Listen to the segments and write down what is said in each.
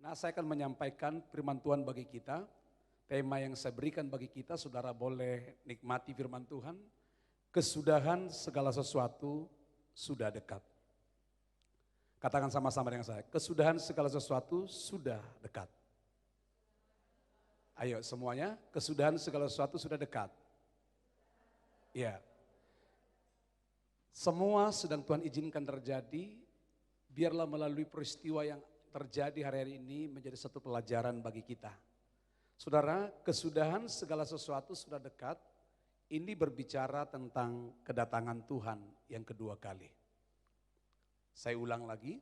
Nah, saya akan menyampaikan firman Tuhan bagi kita. Tema yang saya berikan bagi kita, saudara boleh nikmati firman Tuhan. Kesudahan segala sesuatu sudah dekat. Katakan sama-sama dengan saya, kesudahan segala sesuatu sudah dekat. Ayo semuanya, kesudahan segala sesuatu sudah dekat. Ya. Semua sedang Tuhan izinkan terjadi, biarlah melalui peristiwa yang terjadi hari ini menjadi satu pelajaran bagi kita. Saudara, kesudahan segala sesuatu sudah dekat, ini berbicara tentang kedatangan Tuhan yang kedua kali. Saya ulang lagi,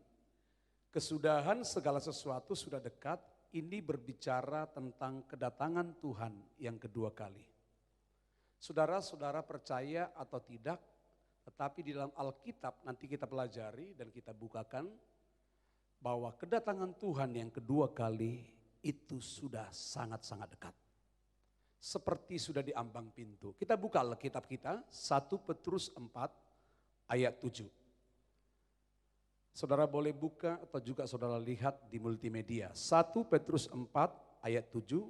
kesudahan segala sesuatu sudah dekat, ini berbicara tentang kedatangan Tuhan yang kedua kali. Saudara-saudara percaya atau tidak, tetapi di dalam Alkitab nanti kita pelajari dan kita bukakan bahwa kedatangan Tuhan yang kedua kali itu sudah sangat-sangat dekat. Seperti sudah di ambang pintu. Kita buka Alkitab kita, 1 Petrus 4 ayat 7. Saudara boleh buka atau juga saudara lihat di multimedia. 1 Petrus 4 ayat 7.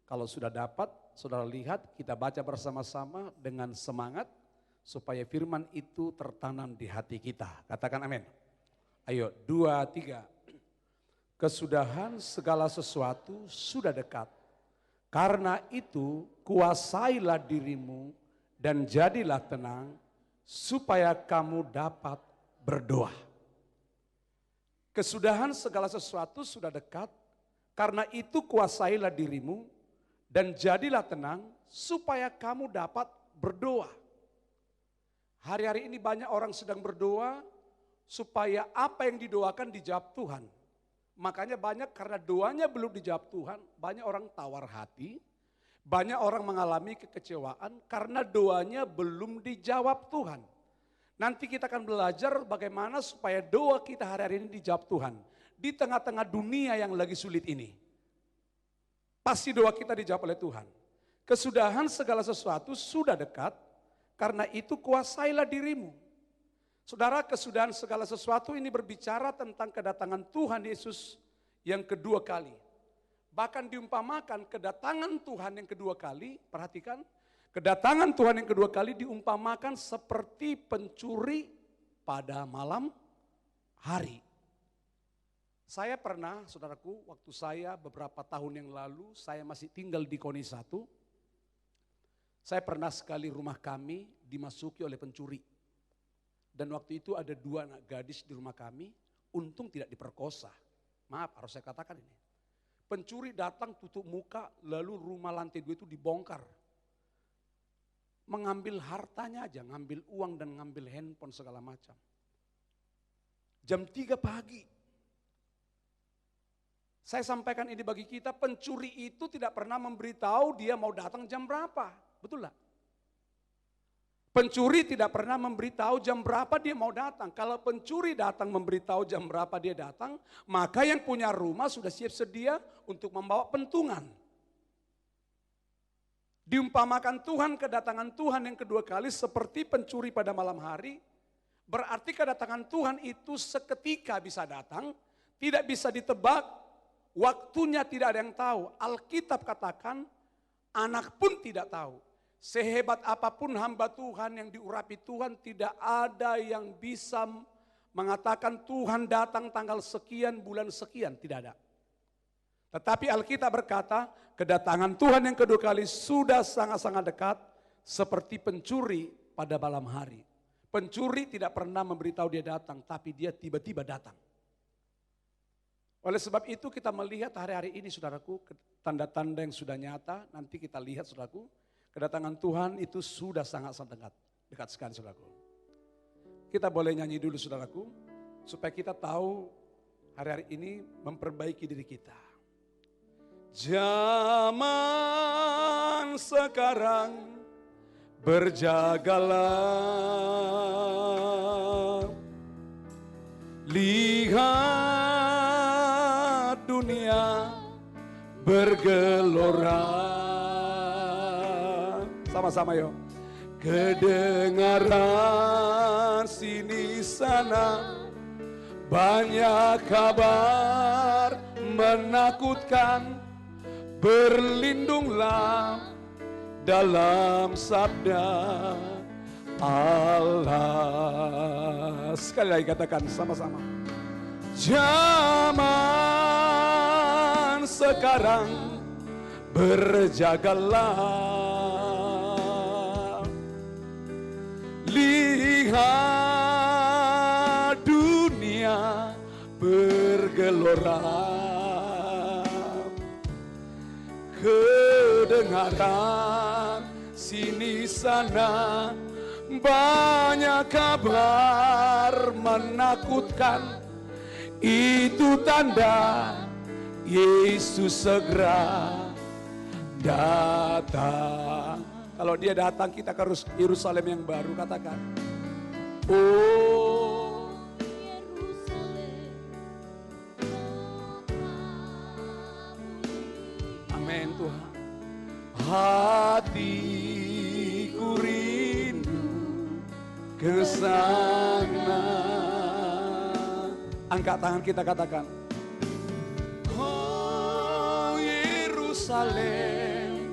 Kalau sudah dapat, saudara lihat, kita baca bersama-sama dengan semangat supaya firman itu tertanam di hati kita. Katakan amin. Ayo, 2, 3. Kesudahan segala sesuatu sudah dekat. Karena itu kuasailah dirimu dan jadilah tenang supaya kamu dapat berdoa. Kesudahan segala sesuatu sudah dekat, karena itu kuasailah dirimu dan jadilah tenang supaya kamu dapat berdoa. Hari-hari ini banyak orang sedang berdoa supaya apa yang didoakan dijawab Tuhan. Makanya banyak karena doanya belum dijawab Tuhan, banyak orang tawar hati, banyak orang mengalami kekecewaan karena doanya belum dijawab Tuhan. Nanti kita akan belajar bagaimana supaya doa kita hari-hari ini dijawab Tuhan. Di tengah-tengah dunia yang lagi sulit ini. Pasti doa kita dijawab oleh Tuhan. Kesudahan segala sesuatu sudah dekat, karena itu kuasailah dirimu. Saudara, kesudahan segala sesuatu ini berbicara tentang kedatangan Tuhan Yesus yang kedua kali. Bahkan diumpamakan kedatangan Tuhan yang kedua kali, perhatikan, kedatangan Tuhan yang kedua kali diumpamakan seperti pencuri pada malam hari. Saya pernah, saudaraku, waktu saya beberapa tahun yang lalu, saya masih tinggal di Koni 1. Saya pernah sekali rumah kami dimasuki oleh pencuri. Dan waktu itu ada 2 anak gadis di rumah kami, untung tidak diperkosa. Maaf, harus saya katakan ini. Pencuri datang tutup muka, lalu rumah lantai 2 itu dibongkar. Mengambil hartanya aja, ngambil uang dan ngambil handphone segala macam. Jam 3 pagi. Saya sampaikan ini bagi kita, pencuri itu tidak pernah memberitahu dia mau datang jam berapa. Betul lah. Pencuri tidak pernah memberitahu jam berapa dia mau datang. Kalau pencuri datang memberitahu jam berapa dia datang, maka yang punya rumah sudah siap sedia untuk membawa pentungan. Diumpamakan Tuhan, kedatangan Tuhan yang kedua kali seperti pencuri pada malam hari, berarti kedatangan Tuhan itu seketika bisa datang, tidak bisa ditebak, waktunya tidak ada yang tahu. Alkitab katakan, anak pun tidak tahu. Sehebat apapun hamba Tuhan yang diurapi Tuhan, tidak ada yang bisa mengatakan Tuhan datang tanggal sekian, bulan sekian, tidak ada. Tetapi Alkitab berkata, kedatangan Tuhan yang kedua kali sudah sangat-sangat dekat, seperti pencuri pada malam hari. Pencuri tidak pernah memberitahu dia datang, tapi dia tiba-tiba datang. Oleh sebab itu kita melihat hari-hari ini saudaraku, tanda-tanda yang sudah nyata, nanti kita lihat saudaraku, kedatangan Tuhan itu sudah sangat-sangat dekat. Dekat sekali saudaraku. Kita boleh nyanyi dulu saudaraku. Supaya kita tahu hari-hari ini memperbaiki diri kita. Zaman sekarang berjagalah. Lihat dunia bergelora. Sama-sama yuk. Kedengaran sini sana banyak kabar menakutkan, berlindunglah dalam sabda Allah. Sekali lagi katakan sama-sama. Zaman sekarang berjagalah, lihat dunia bergelora, kedengaran sini sana banyak kabar menakutkan. Itu tanda Yesus segera datang. Kalau dia datang, kita ke Yerusalem yang baru. Katakan, oh Yerusalem, amin Tuhan. Hatiku rindu ke sana. Angkat tangan kita, katakan, oh Yerusalem,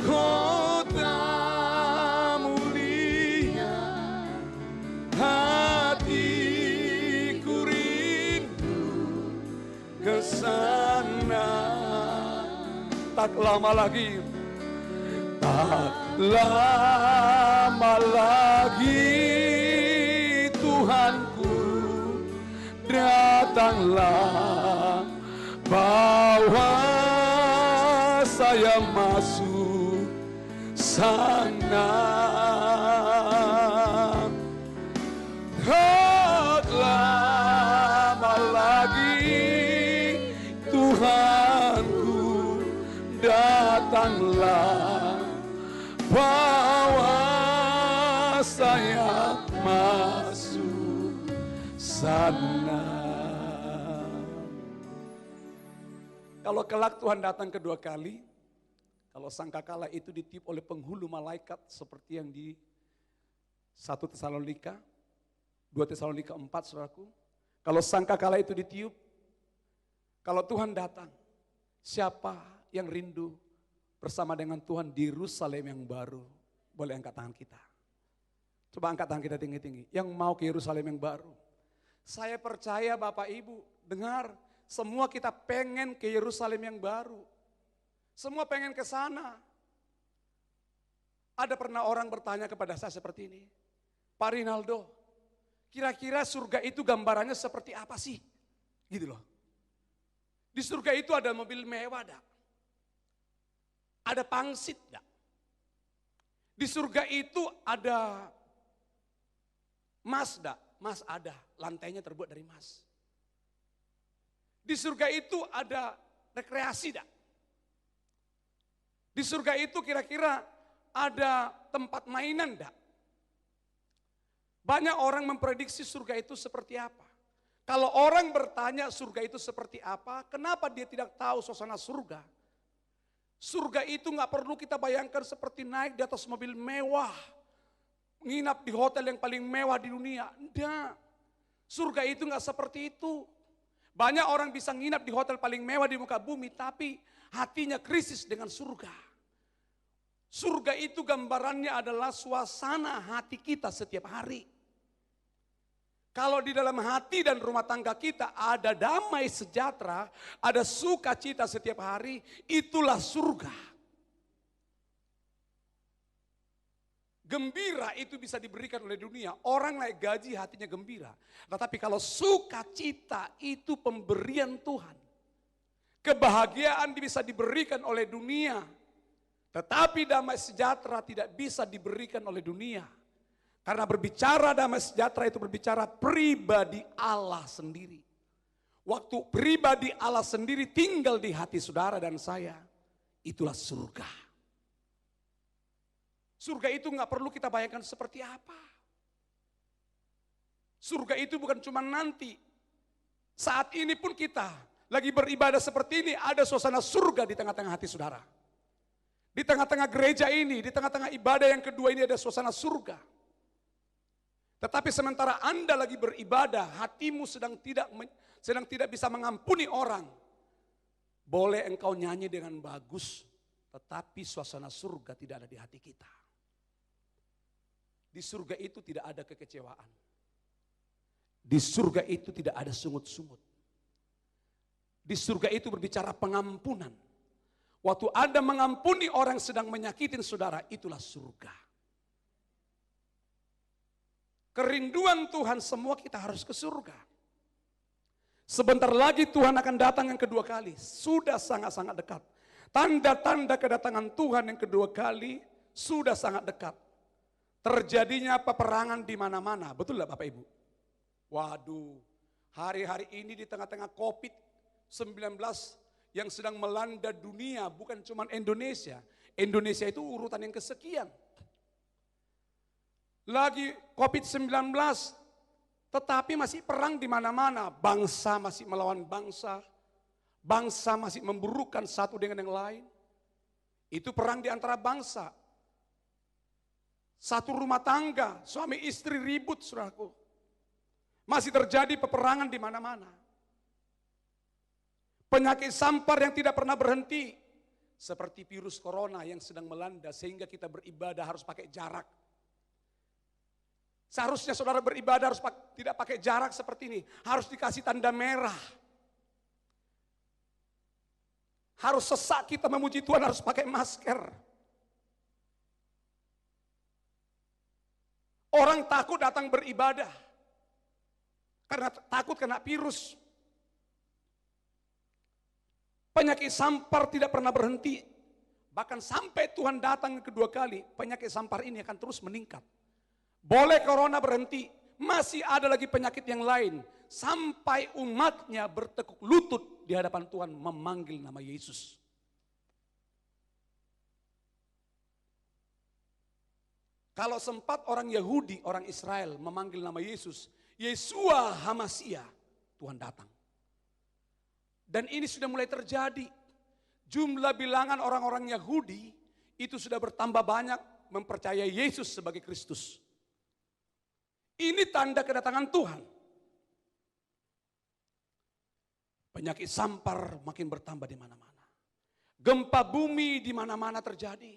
kota mulia, hatiku rindu ke sana. Tak lama lagi, tak lama lagi, Tuhanku datanglah, bawa saya masuk sana. Tak lama lagi, Tuhanku datanglah, bawa saya masuk sana. Kalau kelak Tuhan datang kedua kali, kalau sangkakala itu ditiup oleh penghulu malaikat seperti yang di 1 Tesalonika, 2 Tesalonika 4, saudaraku. Kalau sangkakala itu ditiup, kalau Tuhan datang, siapa yang rindu bersama dengan Tuhan di Yerusalem yang baru? Boleh angkat tangan kita. Coba angkat tangan kita tinggi-tinggi. Yang mau ke Yerusalem yang baru. Saya percaya Bapak Ibu, dengar, semua kita pengen ke Yerusalem yang baru. Semua pengen ke sana. Ada pernah orang bertanya kepada saya seperti ini, Pak Rinaldo, kira-kira surga itu gambarannya seperti apa sih? Gitu loh. Di surga itu ada mobil mewah, dak? Ada pangsit, dak? Di surga itu ada emas, dak? Emas ada, lantainya terbuat dari emas. Di surga itu ada rekreasi, dak? Di surga itu kira-kira ada tempat mainan, dak? Banyak orang memprediksi surga itu seperti apa. Kalau orang bertanya surga itu seperti apa, kenapa dia tidak tahu suasana surga? Surga itu gak perlu kita bayangkan seperti naik di atas mobil mewah, nginap di hotel yang paling mewah di dunia. Enggak, surga itu gak seperti itu. Banyak orang bisa nginap di hotel paling mewah di muka bumi, tapi hatinya krisis dengan surga. Surga itu gambarannya adalah suasana hati kita setiap hari. Kalau di dalam hati dan rumah tangga kita ada damai sejahtera, ada sukacita setiap hari, itulah surga. Gembira itu bisa diberikan oleh dunia. Orang naik gaji hatinya gembira. Tetapi kalau sukacita itu pemberian Tuhan. Kebahagiaan bisa diberikan oleh dunia. Tetapi damai sejahtera tidak bisa diberikan oleh dunia. Karena berbicara damai sejahtera itu berbicara pribadi Allah sendiri. Waktu pribadi Allah sendiri tinggal di hati saudara dan saya. Itulah surga. Surga itu gak perlu kita bayangkan seperti apa. Surga itu bukan cuma nanti. Saat ini pun kita lagi beribadah seperti ini, ada suasana surga di tengah-tengah hati saudara. Di tengah-tengah gereja ini, di tengah-tengah ibadah yang kedua ini ada suasana surga. Tetapi sementara Anda lagi beribadah, hatimu sedang tidak bisa mengampuni orang. Boleh engkau nyanyi dengan bagus, tetapi suasana surga tidak ada di hati kita. Di surga itu tidak ada kekecewaan. Di surga itu tidak ada sungut-sungut. Di surga itu berbicara pengampunan. Waktu Anda mengampuni orang yang sedang menyakitin saudara, itulah surga. Kerinduan Tuhan semua kita harus ke surga. Sebentar lagi Tuhan akan datang yang kedua kali. Sudah sangat-sangat dekat. Tanda-tanda kedatangan Tuhan yang kedua kali sudah sangat dekat. Terjadinya peperangan di mana-mana. Betul tidak Bapak Ibu? Waduh, hari-hari ini di tengah-tengah COVID-19 yang sedang melanda dunia, bukan cuma Indonesia. Indonesia itu urutan yang kesekian. Lagi COVID-19, tetapi masih perang di mana-mana. Bangsa masih melawan bangsa. Bangsa masih memburukan satu dengan yang lain. Itu perang di antara bangsa. Satu rumah tangga, suami istri ribut, saudaraku. Masih terjadi peperangan di mana-mana. Penyakit sampar yang tidak pernah berhenti. Seperti virus corona yang sedang melanda sehingga kita beribadah harus pakai jarak. Seharusnya saudara beribadah harus tidak pakai jarak seperti ini. Harus dikasih tanda merah. Harus sesak kita memuji Tuhan harus pakai masker. Orang takut datang beribadah. Karena takut kena virus. Penyakit sampar tidak pernah berhenti. Bahkan sampai Tuhan datang kedua kali, penyakit sampar ini akan terus meningkat. Boleh corona berhenti, masih ada lagi penyakit yang lain. Sampai umatnya bertekuk lutut di hadapan Tuhan memanggil nama Yesus. Kalau sempat orang Yahudi, orang Israel memanggil nama Yesus, Yesua Hamasia, Tuhan datang. Dan ini sudah mulai terjadi. Jumlah bilangan orang-orang Yahudi itu sudah bertambah banyak mempercayai Yesus sebagai Kristus. Ini tanda kedatangan Tuhan. Penyakit sampar makin bertambah di mana-mana. Gempa bumi di mana-mana terjadi.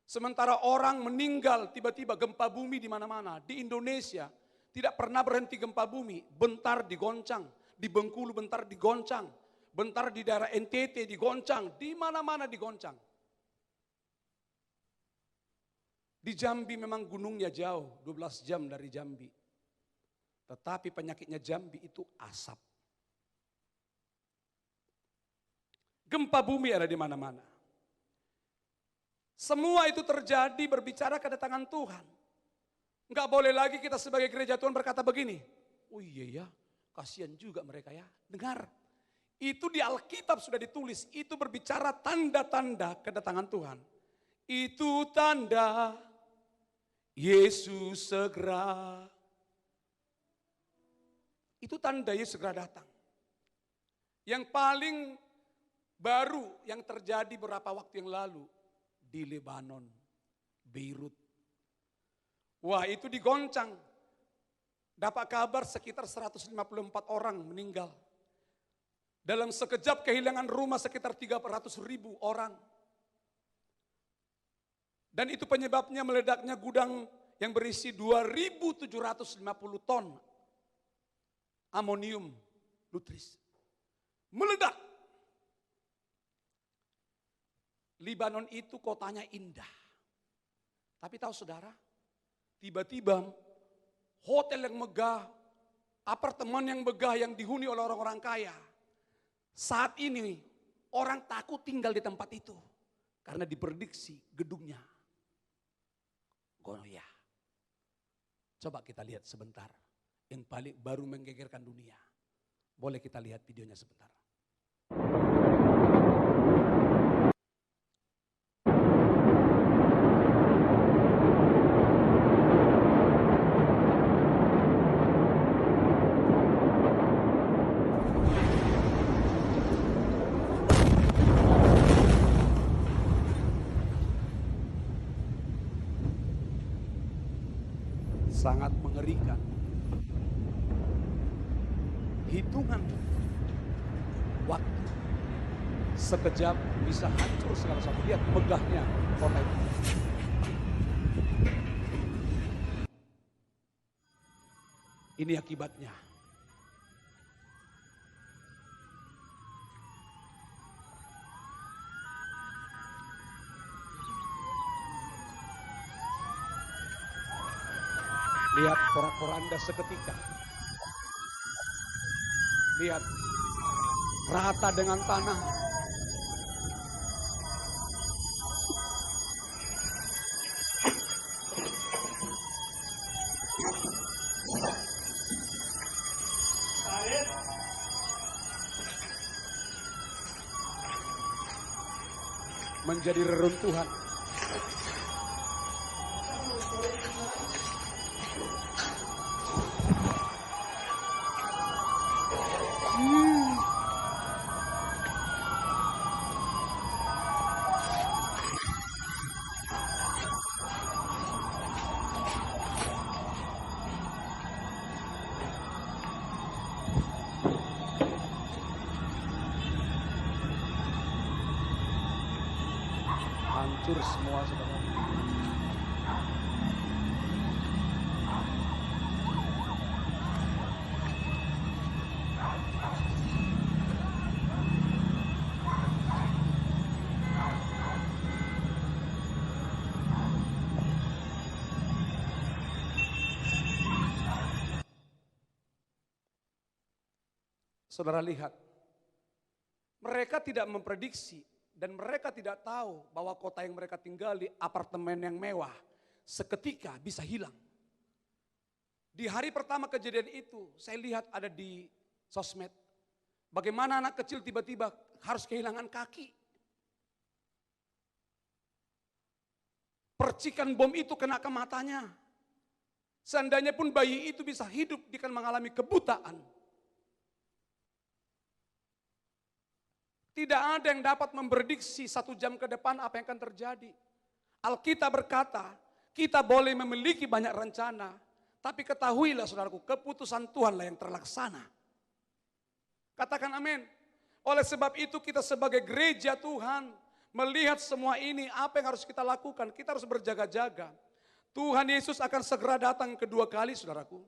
Sementara orang meninggal tiba-tiba gempa bumi di mana-mana. Di Indonesia tidak pernah berhenti gempa bumi. Bentar digoncang, di Bengkulu bentar digoncang, bentar di daerah NTT digoncang, di mana-mana digoncang. Di Jambi memang gunungnya jauh, 12 jam dari Jambi. Tetapi penyakitnya Jambi itu asap. Gempa bumi ada di mana-mana. Semua itu terjadi berbicara kedatangan Tuhan. Enggak boleh lagi kita sebagai gereja Tuhan berkata begini. Oh iya ya, kasihan juga mereka ya. Dengar, itu di Alkitab sudah ditulis. Itu berbicara tanda-tanda kedatangan Tuhan. Itu tanda Yesus segera. Itu tanda Yesus segera datang. Yang paling baru yang terjadi beberapa waktu yang lalu di Lebanon, Beirut. Wah, itu digoncang. Dapat kabar sekitar 154 orang meninggal. Dalam sekejap kehilangan rumah sekitar 300.000 orang. Dan itu penyebabnya meledaknya gudang yang berisi 2.750 ton amonium nitrit. Meledak. Lebanon itu kotanya indah. Tapi tahu saudara, tiba-tiba hotel yang megah, apartemen yang megah yang dihuni oleh orang-orang kaya. Saat ini orang takut tinggal di tempat itu. Karena diprediksi gedungnya goyah. Coba kita lihat sebentar. Yang paling baru menggegerkan dunia. Boleh kita lihat videonya sebentar. Sangat mengerikan. Hitungan waktu sekejap bisa hancur segala sesuatu. Lihat megahnya kota itu. Ini akibatnya. Lihat porak-poranda seketika. Lihat rata dengan tanah. Menjadi reruntuhan. Hancur semua saudara. Saudara lihat, mereka tidak memprediksi dan mereka tidak tahu bahwa kota yang mereka tinggali, apartemen yang mewah, seketika bisa hilang. Di hari pertama kejadian itu, saya lihat ada di sosmed, bagaimana anak kecil tiba-tiba harus kehilangan kaki. Percikan bom itu kena ke matanya. Seandainya pun bayi itu bisa hidup, dia akan mengalami kebutaan. Tidak ada yang dapat memprediksi 1 jam ke depan apa yang akan terjadi. Alkitab berkata, kita boleh memiliki banyak rencana, tapi ketahuilah saudaraku, keputusan Tuhanlah yang terlaksana. Katakan amin. Oleh sebab itu kita sebagai gereja Tuhan, melihat semua ini, apa yang harus kita lakukan? Kita harus berjaga-jaga. Tuhan Yesus akan segera datang kedua kali saudaraku.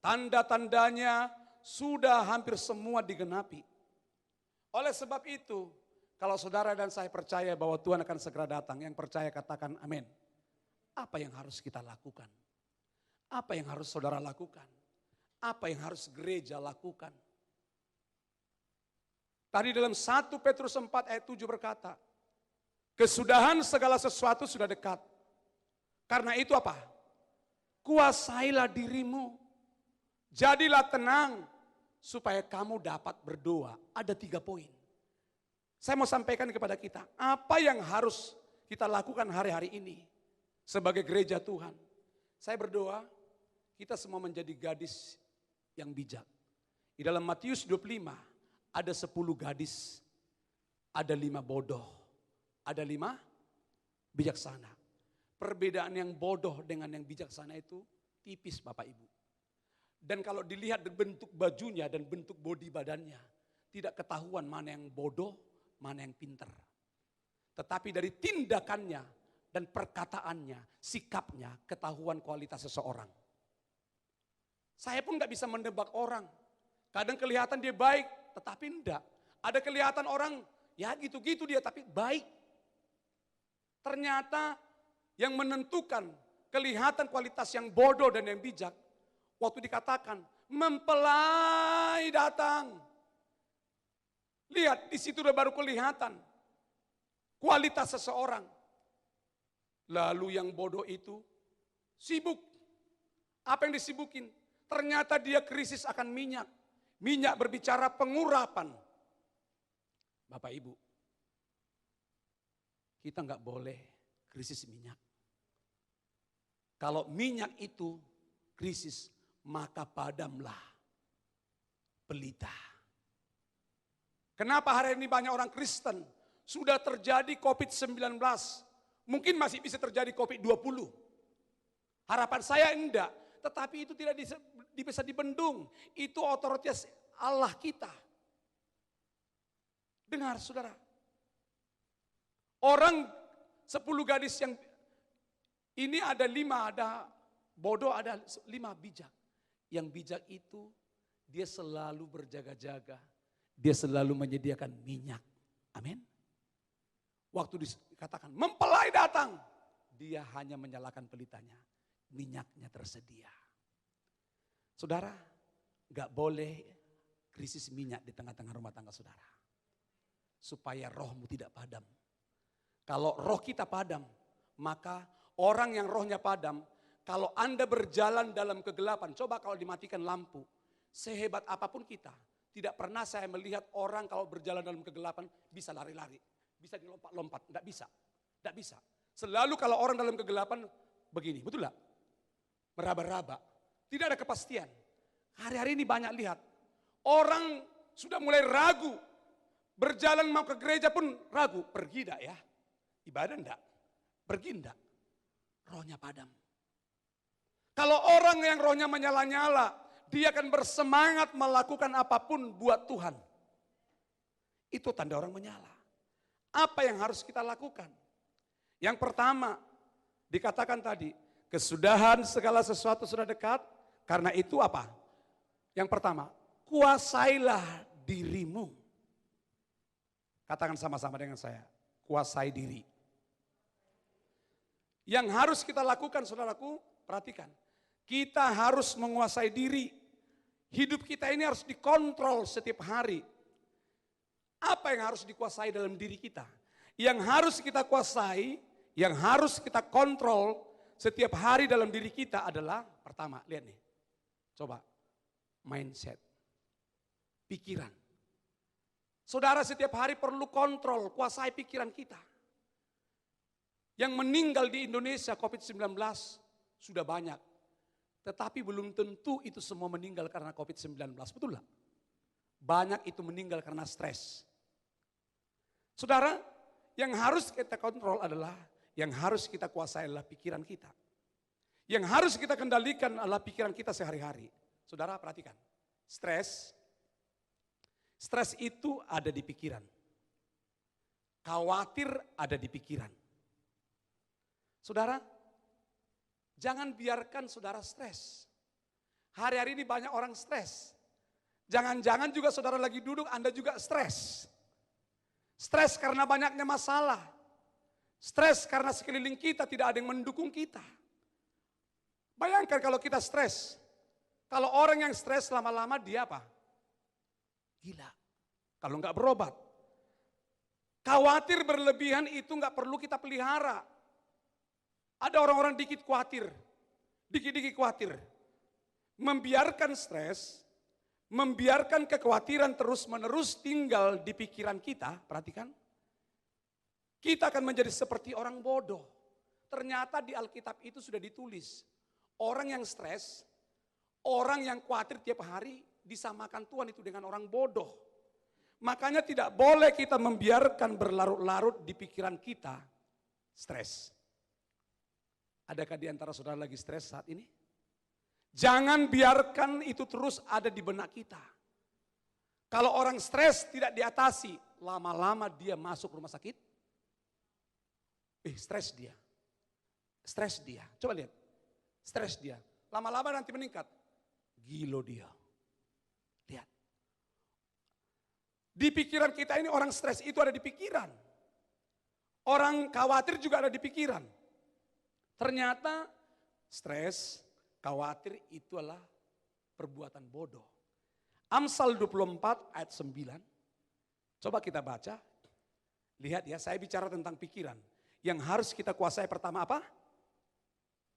Tanda-tandanya sudah hampir semua digenapi. Oleh sebab itu, kalau saudara dan saya percaya bahwa Tuhan akan segera datang, yang percaya katakan amin. Apa yang harus kita lakukan? Apa yang harus saudara lakukan? Apa yang harus gereja lakukan? Tadi dalam 1 Petrus 4 ayat 7 berkata, kesudahan segala sesuatu sudah dekat. Karena itu apa? Kuasailah dirimu. Jadilah tenang. Supaya kamu dapat berdoa. Ada 3 poin. Saya mau sampaikan kepada kita, apa yang harus kita lakukan hari-hari ini sebagai gereja Tuhan. Saya berdoa, kita semua menjadi gadis yang bijak. Di dalam Matius 25, ada 10 gadis, ada 5 bodoh, ada 5 bijaksana. Perbedaan yang bodoh dengan yang bijaksana itu tipis Bapak Ibu. Dan kalau dilihat dari bentuk bajunya dan bentuk bodi badannya, tidak ketahuan mana yang bodoh, mana yang pintar. Tetapi dari tindakannya dan perkataannya, sikapnya, ketahuan kualitas seseorang. Saya pun gak bisa menebak orang. Kadang kelihatan dia baik, tetapi enggak. Ada kelihatan orang, ya gitu-gitu dia, tapi baik. Ternyata yang menentukan kelihatan kualitas yang bodoh dan yang bijak, waktu dikatakan mempelai datang. Lihat di situ udah baru kelihatan kualitas seseorang. Lalu yang bodoh itu sibuk. Apa yang disibukin? Ternyata dia krisis akan minyak. Minyak berbicara pengurapan. Bapak Ibu, kita nggak boleh krisis minyak. Kalau minyak itu krisis, maka padamlah pelita. Kenapa hari ini banyak orang Kristen sudah terjadi COVID-19, mungkin masih bisa terjadi COVID-20. Harapan saya enggak, tetapi itu tidak bisa dibendung. Itu otoritas Allah kita. Dengar saudara, Orang 10 gadis yang ini ada 5, ada bodoh, ada 5 bijak. Yang bijak itu dia selalu berjaga-jaga. Dia selalu menyediakan minyak. Amin. Waktu dikatakan mempelai datang, dia hanya menyalakan pelitanya. Minyaknya tersedia. Saudara, gak boleh krisis minyak di tengah-tengah rumah tangga saudara. Supaya rohmu tidak padam. Kalau roh kita padam, maka orang yang rohnya padam, kalau Anda berjalan dalam kegelapan, coba kalau dimatikan lampu, sehebat apapun kita, tidak pernah saya melihat orang kalau berjalan dalam kegelapan bisa lari-lari, bisa dilompat-lompat, tidak bisa, tidak bisa. Selalu kalau orang dalam kegelapan begini, betul tidak? Meraba-raba, tidak ada kepastian. Hari-hari ini banyak lihat, orang sudah mulai ragu, berjalan mau ke gereja pun ragu, pergi tidak ya? Ibadah enggak, pergi enggak, rohnya padam. Kalau orang yang rohnya menyala-nyala, dia akan bersemangat melakukan apapun buat Tuhan. Itu tanda orang menyala. Apa yang harus kita lakukan? Yang pertama, dikatakan tadi, kesudahan segala sesuatu sudah dekat, karena itu apa? Yang pertama, kuasailah dirimu. Katakan sama-sama dengan saya, kuasai diri. Yang harus kita lakukan saudaraku, perhatikan. Kita harus menguasai diri. Hidup kita ini harus dikontrol setiap hari. Apa yang harus dikuasai dalam diri kita? Yang harus kita kuasai, yang harus kita kontrol setiap hari dalam diri kita adalah, pertama, lihat nih. Coba, mindset. Pikiran. Saudara setiap hari perlu kontrol, kuasai pikiran kita. Yang meninggal di Indonesia COVID-19 sudah banyak. Tetapi belum tentu itu semua meninggal karena COVID-19, betul gak? Banyak itu meninggal karena stres. Saudara, yang harus kita kontrol adalah, yang harus kita kuasai adalah pikiran kita. Yang harus kita kendalikan adalah pikiran kita sehari-hari. Saudara perhatikan, stres itu ada di pikiran. Khawatir ada di pikiran. Saudara, jangan biarkan saudara stres. Hari-hari ini banyak orang stres. Jangan-jangan juga saudara lagi duduk, Anda juga stres. Stres karena banyaknya masalah. Stres karena sekeliling kita tidak ada yang mendukung kita. Bayangkan kalau kita stres. Kalau orang yang stres lama-lama dia apa? Gila. Kalau enggak berobat. Khawatir berlebihan itu enggak perlu kita pelihara. Ada orang-orang dikit khawatir, dikit-dikit khawatir. Membiarkan stres, membiarkan kekhawatiran terus-menerus tinggal di pikiran kita, perhatikan. Kita akan menjadi seperti orang bodoh. Ternyata di Alkitab itu sudah ditulis. Orang yang stres, orang yang khawatir tiap hari disamakan Tuhan itu dengan orang bodoh. Makanya tidak boleh kita membiarkan berlarut-larut di pikiran kita stres. Adakah di antara saudara lagi stres saat ini? Jangan biarkan itu terus ada di benak kita. Kalau orang stres tidak diatasi, lama-lama dia masuk rumah sakit. Stres dia. Stres dia. Coba lihat. Stres dia. Lama-lama nanti meningkat. Gilo dia. Lihat. Di pikiran kita ini orang stres itu ada di pikiran. Orang khawatir juga ada di pikiran. Ternyata stres, khawatir itu adalah perbuatan bodoh. Amsal 24 ayat 9. Coba kita baca. Lihat ya, saya bicara tentang pikiran. Yang harus kita kuasai pertama apa?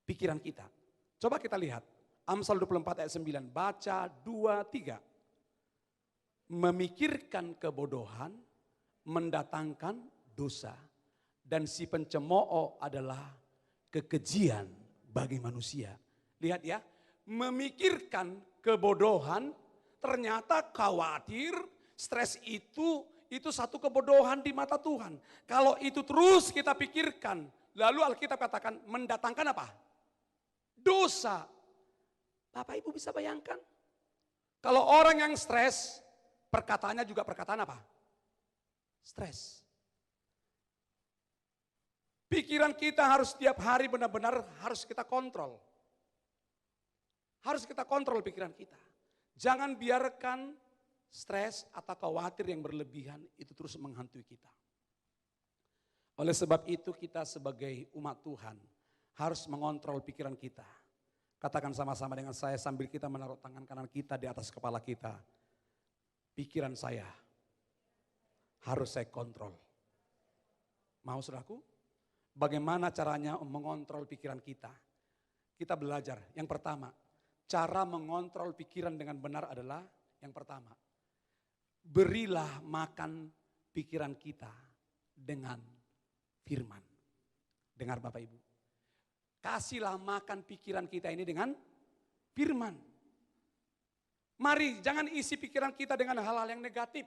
Pikiran kita. Coba kita lihat. Amsal 24 ayat 9. Baca 2, 3. Memikirkan kebodohan mendatangkan dosa. Dan si pencemooh adalah kekejian bagi manusia. Lihat ya, memikirkan kebodohan, ternyata khawatir, stres itu satu kebodohan di mata Tuhan. Kalau itu terus kita pikirkan, lalu Alkitab katakan mendatangkan apa? Dosa. Bapak Ibu bisa bayangkan? Kalau orang yang stres, perkataannya juga perkataan apa? Stres. Pikiran kita harus setiap hari benar-benar harus kita kontrol. Harus kita kontrol pikiran kita. Jangan biarkan stres atau khawatir yang berlebihan itu terus menghantui kita. Oleh sebab itu kita sebagai umat Tuhan harus mengontrol pikiran kita. Katakan sama-sama dengan saya sambil kita menaruh tangan kanan kita di atas kepala kita. Pikiran saya harus saya kontrol. Mau saudaraku? Bagaimana caranya mengontrol pikiran kita? Kita belajar. Yang pertama, cara mengontrol pikiran dengan benar adalah yang pertama. Berilah makan pikiran kita dengan firman. Dengar Bapak Ibu. Kasihlah makan pikiran kita ini dengan firman. Mari jangan isi pikiran kita dengan hal-hal yang negatif.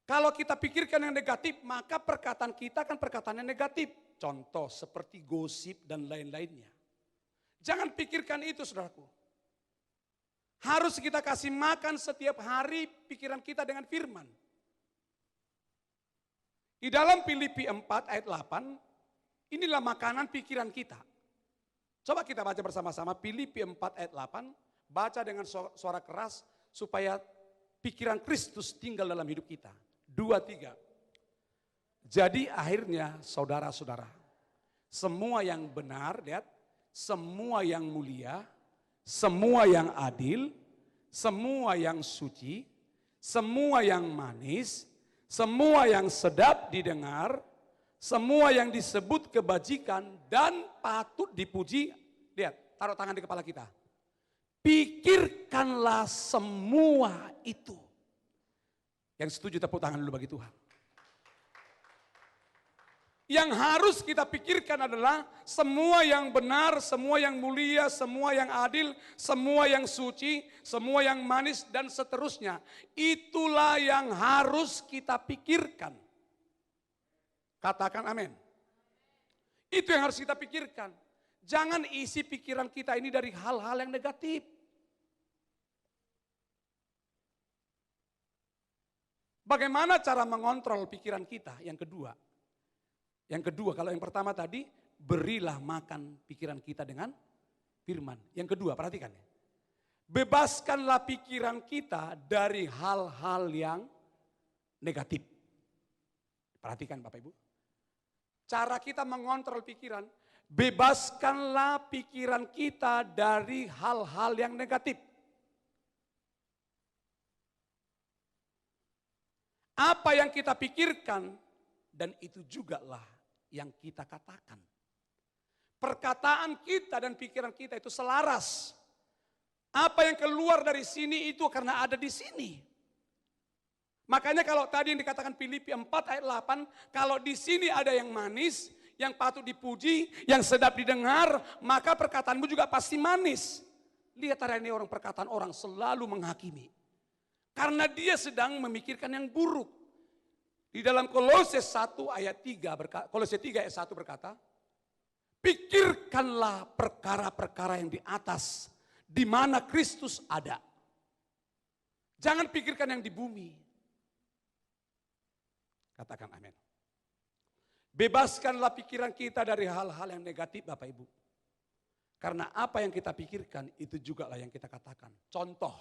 Kalau kita pikirkan yang negatif, maka perkataan kita kan perkataan yang negatif. Contoh seperti gosip dan lain-lainnya. Jangan pikirkan itu saudaraku. Harus kita kasih makan setiap hari pikiran kita dengan firman. Di dalam Filipi 4 ayat 8, inilah makanan pikiran kita. Coba kita baca bersama-sama Filipi 4 ayat 8, baca dengan suara keras supaya pikiran Kristus tinggal dalam hidup kita. 2, 3. Jadi akhirnya saudara-saudara, semua yang benar, lihat, semua yang mulia, semua yang adil, semua yang suci, semua yang manis, semua yang sedap didengar, semua yang disebut kebajikan dan patut dipuji. Lihat, taruh tangan di kepala kita. Pikirkanlah semua itu. Yang setuju tepuk tangan dulu bagi Tuhan. Yang harus kita pikirkan adalah semua yang benar, semua yang mulia, semua yang adil, semua yang suci, semua yang manis dan seterusnya. Itulah yang harus kita pikirkan. Katakan amin. Itu yang harus kita pikirkan. Jangan isi pikiran kita ini dari hal-hal yang negatif. Bagaimana cara mengontrol pikiran kita? Yang kedua, kalau yang pertama tadi, berilah makan pikiran kita dengan firman. Yang kedua, perhatikan ya. Bebaskanlah pikiran kita dari hal-hal yang negatif. Perhatikan Bapak Ibu. Cara kita mengontrol pikiran, bebaskanlah pikiran kita dari hal-hal yang negatif. Apa yang kita pikirkan dan itu jugalah yang kita katakan. Perkataan kita dan pikiran kita itu selaras. Apa yang keluar dari sini itu karena ada di sini. Makanya kalau tadi yang dikatakan Filipi 4 ayat 8, kalau di sini ada yang manis, yang patut dipuji, yang sedap didengar, maka perkataanmu juga pasti manis. Lihat hari ini perkataan orang selalu menghakimi. Karena dia sedang memikirkan yang buruk. Di dalam Kolose 1 ayat 3, Kolose 3 ayat 1 berkata, pikirkanlah perkara-perkara yang di atas, di mana Kristus ada. Jangan pikirkan yang di bumi. Katakan amin. Bebaskanlah pikiran kita dari hal-hal yang negatif Bapak Ibu. Karena apa yang kita pikirkan itu juga lah yang kita katakan. Contoh,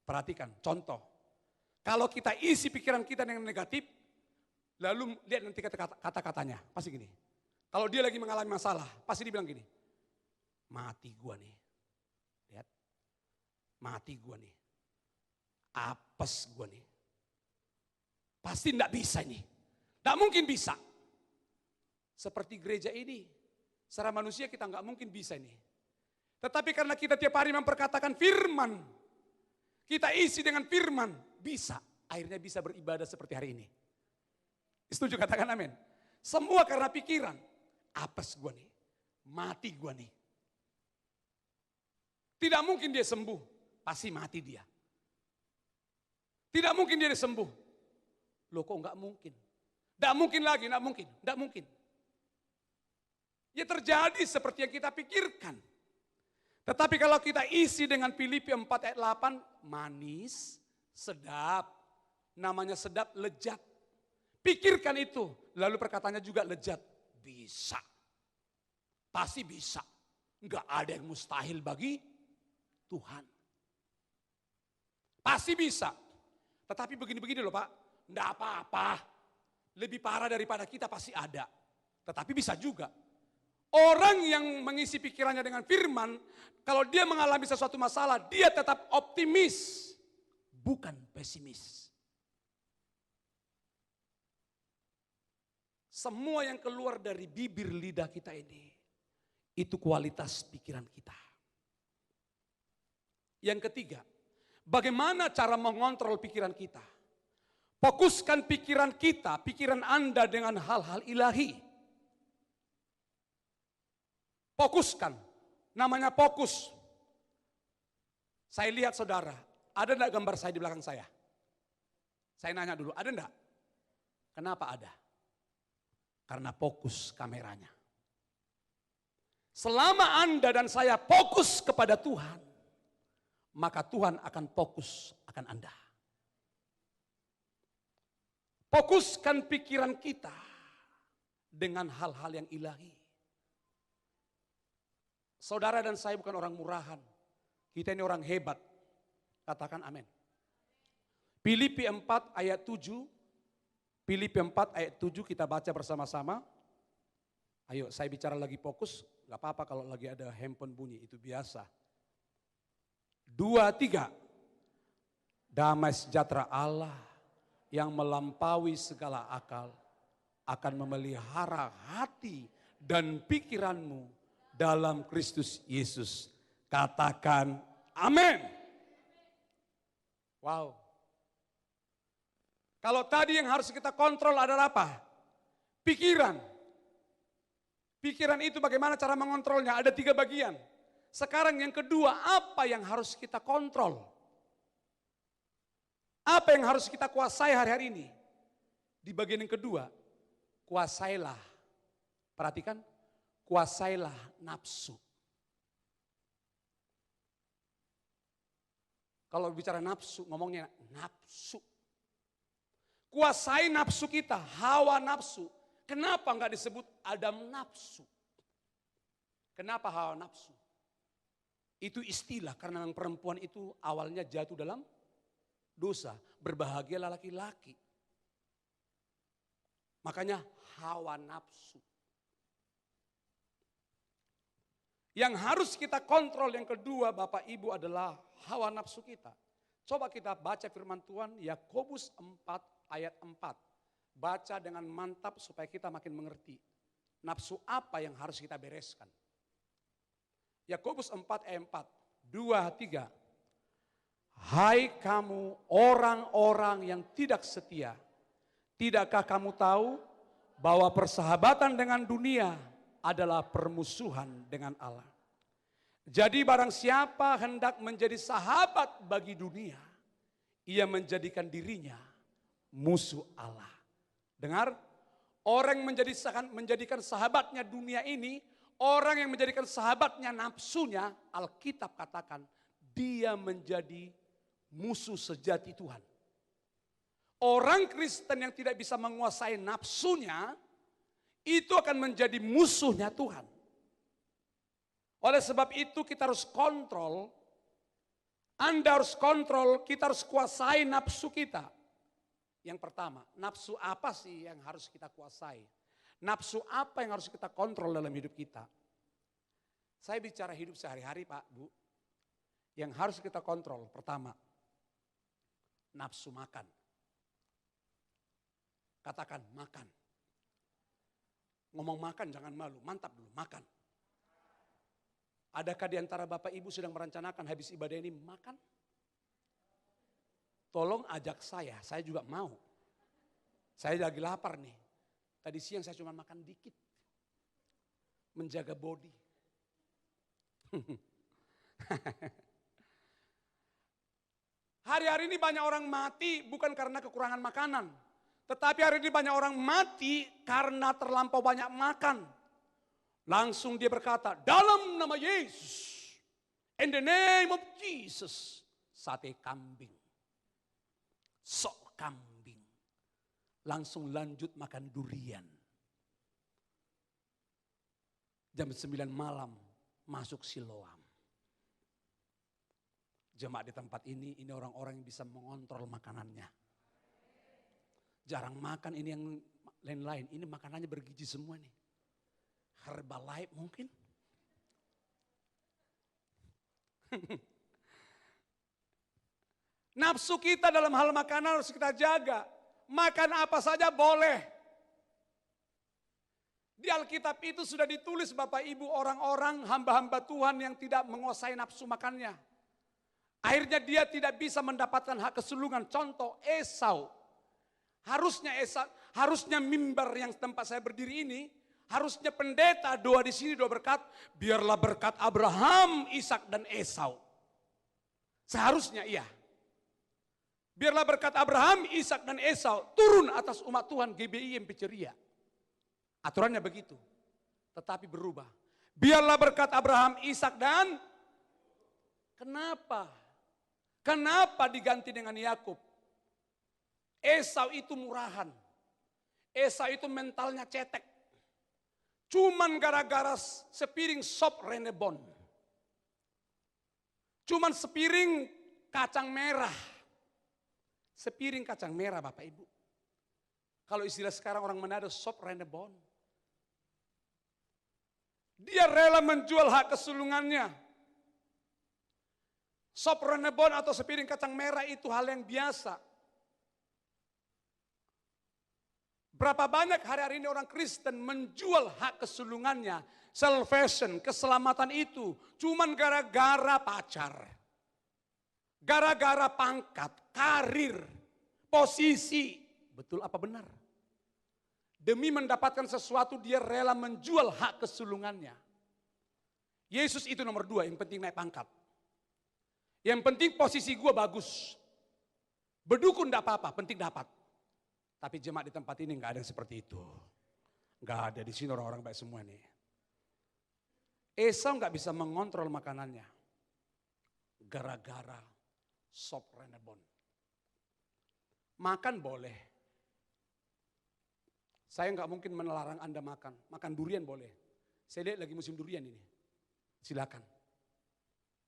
perhatikan contoh. Kalau kita isi pikiran kita dengan negatif, lalu lihat nanti kata-katanya, pasti gini. Kalau dia lagi mengalami masalah, pasti dibilang gini, mati gua nih. Lihat, mati gua nih. Apes gua nih. Pasti enggak bisa ini. Enggak mungkin bisa. Seperti gereja ini, secara manusia kita enggak mungkin bisa ini. Tetapi karena kita tiap hari memperkatakan firman, kita isi dengan firman, bisa. Akhirnya bisa beribadah seperti hari ini. Setuju katakan amin. Semua karena pikiran. Apes gua nih. Mati gua nih. Tidak mungkin dia sembuh. Pasti mati dia. Tidak mungkin dia sembuh. Loh kok enggak mungkin? Enggak mungkin lagi, enggak mungkin. Enggak mungkin. Ya terjadi seperti yang kita pikirkan. Tetapi kalau kita isi dengan Filipi 4 ayat 8, manis, sedap, namanya sedap, lezat. Pikirkan itu, Lalu perkataannya juga lezat. Bisa. Pasti bisa. Enggak ada yang mustahil bagi Tuhan. Pasti bisa. Tetapi begini-begini loh Pak. Enggak apa-apa. Lebih parah daripada kita pasti ada. Tetapi bisa juga. Orang yang mengisi pikirannya dengan firman, kalau dia mengalami sesuatu masalah, dia tetap optimis, bukan pesimis. Semua yang keluar dari bibir lidah kita ini, itu kualitas pikiran kita. Yang ketiga, bagaimana cara mengontrol pikiran kita? Fokuskan pikiran kita, pikiran Anda dengan hal-hal ilahi. Fokuskan, namanya fokus. Saya lihat saudara, ada enggak gambar saya di belakang saya? Saya nanya dulu, ada enggak? Kenapa ada? Karena fokus kameranya. Selama Anda dan saya fokus kepada Tuhan, maka Tuhan akan fokus akan Anda. Fokuskan pikiran kita dengan hal-hal yang ilahi. Saudara dan saya bukan orang murahan. Kita ini orang hebat. Katakan amin. Filipi 4 ayat 7. Filipi 4 ayat 7 kita baca bersama-sama. Ayo saya bicara lagi fokus. Gak apa-apa kalau lagi ada handphone bunyi, itu biasa. 2, 3. Damai sejahtera Allah yang melampaui segala akal akan memelihara hati dan pikiranmu dalam Kristus Yesus. Katakan amin. Wow. Kalau tadi yang harus kita kontrol adalah apa? Pikiran. Pikiran itu bagaimana cara mengontrolnya? Ada 3 bagian. Sekarang yang kedua, apa yang harus kita kontrol? Apa yang harus kita kuasai hari-hari ini? Di bagian yang kedua, kuasailah. Perhatikan. Kuasailah nafsu. Kalau bicara nafsu, ngomongnya nafsu. Kuasai nafsu kita, hawa nafsu. Kenapa enggak disebut Adam nafsu? Kenapa hawa nafsu? Itu istilah karena perempuan itu awalnya jatuh dalam dosa. Berbahagialah laki-laki. Makanya hawa nafsu. Yang harus kita kontrol yang kedua Bapak Ibu adalah hawa nafsu kita. Coba kita baca firman Tuhan Yakobus 4 ayat 4. Baca dengan mantap supaya kita makin mengerti. Nafsu apa yang harus kita bereskan. Yakobus 4 ayat 4. 2, 3. Hai kamu orang-orang yang tidak setia. Tidakkah kamu tahu bahwa persahabatan dengan dunia adalah permusuhan dengan Allah. Jadi barang siapa hendak menjadi sahabat bagi dunia, ia menjadikan dirinya musuh Allah. Dengar, orang yang menjadikan sahabatnya dunia ini, orang yang menjadikan sahabatnya nafsunya, Alkitab katakan dia menjadi musuh sejati Tuhan. Orang Kristen yang tidak bisa menguasai nafsunya, itu akan menjadi musuhnya Tuhan. Oleh sebab itu kita harus kontrol, Anda harus kontrol, kita harus kuasai nafsu kita. Yang pertama, nafsu apa sih yang harus kita kuasai? Nafsu apa yang harus kita kontrol dalam hidup kita? Saya bicara hidup sehari-hari Pak, Bu. Yang harus kita kontrol, pertama, nafsu makan. Katakan makan. Ngomong makan jangan malu, mantap dulu, makan. Adakah di antara Bapak Ibu sedang merencanakan habis ibadah ini makan? Tolong ajak saya juga mau. Saya lagi lapar nih. Tadi siang saya cuma makan dikit. Menjaga body. Hari-hari ini banyak orang mati bukan karena kekurangan makanan. Tetapi hari ini banyak orang mati karena terlampau banyak makan. Langsung dia berkata, dalam nama Yesus, in the name of Jesus, sate kambing, sok kambing, langsung lanjut makan durian. Jam 9 malam masuk Siloam. Jemaat di tempat ini orang-orang yang bisa mengontrol makanannya. Jarang makan ini yang lain-lain, ini makanannya bergizi semua nih. Herbalife mungkin. Nafsu kita dalam hal makanan harus kita jaga. Makan apa saja boleh. Di Alkitab itu sudah ditulis Bapak Ibu orang-orang hamba-hamba Tuhan yang tidak menguasai nafsu makannya. Akhirnya dia tidak bisa mendapatkan hak kesulungan. Contoh Esau. Harusnya mimbar yang tempat saya berdiri ini, harusnya pendeta doa di sini, doa berkat, biarlah berkat Abraham, Ishak dan Esau. Seharusnya iya. Biarlah berkat Abraham, Ishak dan Esau turun atas umat Tuhan GBI MP Ceria. Aturannya begitu. Tetapi berubah. Biarlah berkat Abraham, Ishak dan kenapa? Kenapa diganti dengan Yakub? Esau itu murahan. Esau itu mentalnya cetek. Cuman gara-gara sepiring sop renebon. Cuman sepiring kacang merah. Sepiring kacang merah Bapak Ibu. Kalau istilah sekarang orang Manado sop renebon. Dia rela menjual hak kesulungannya. Sop renebon atau sepiring kacang merah itu hal yang biasa. Berapa banyak hari-hari ini orang Kristen menjual hak kesulungannya, salvation, keselamatan itu cuman gara-gara pacar. Gara-gara pangkat, karir, posisi. Betul apa benar? Demi mendapatkan sesuatu dia rela menjual hak kesulungannya. Yesus itu nomor 2, yang penting naik pangkat. Yang penting posisi gue bagus. Berdukun enggak apa-apa, penting dapat. Tapi jemaat di tempat ini enggak ada yang seperti itu. Enggak ada, di sini orang-orang baik semua nih. Esau enggak bisa mengontrol makanannya. Gara-gara sop renebon. Makan boleh. Saya enggak mungkin melarang Anda makan. Makan durian boleh. Saya lihat lagi musim durian ini. Silakan.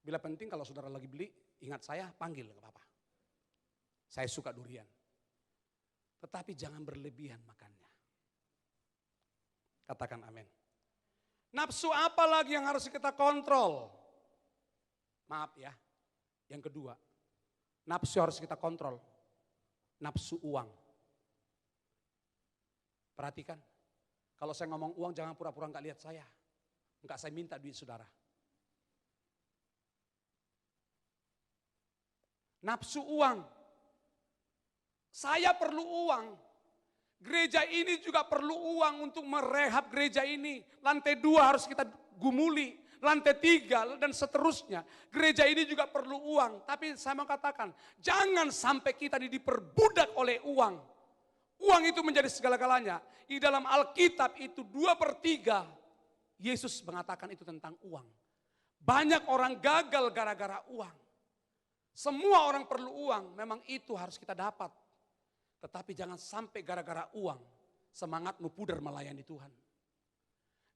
Bila penting kalau saudara lagi beli, ingat saya, panggil, enggak apa-apa. Saya suka durian. Tetapi jangan berlebihan makannya. Katakan amin. Nafsu apa lagi yang harus kita kontrol? Maaf ya. Yang kedua, nafsu harus kita kontrol. Nafsu uang. Perhatikan, kalau saya ngomong uang jangan pura-pura enggak lihat saya. Enggak, saya minta duit saudara. Nafsu uang. Saya perlu uang. Gereja ini juga perlu uang untuk merehab gereja ini. Lantai 2 harus kita gumuli. Lantai 3 dan seterusnya. Gereja ini juga perlu uang. Tapi saya mau katakan, jangan sampai kita diperbudak oleh uang. Uang itu menjadi segala-galanya. Di dalam Alkitab itu 2/3 Yesus mengatakan itu tentang uang. Banyak orang gagal gara-gara uang. Semua orang perlu uang, memang itu harus kita dapat. Tetapi jangan sampai gara-gara uang semangatmu pudar melayani Tuhan.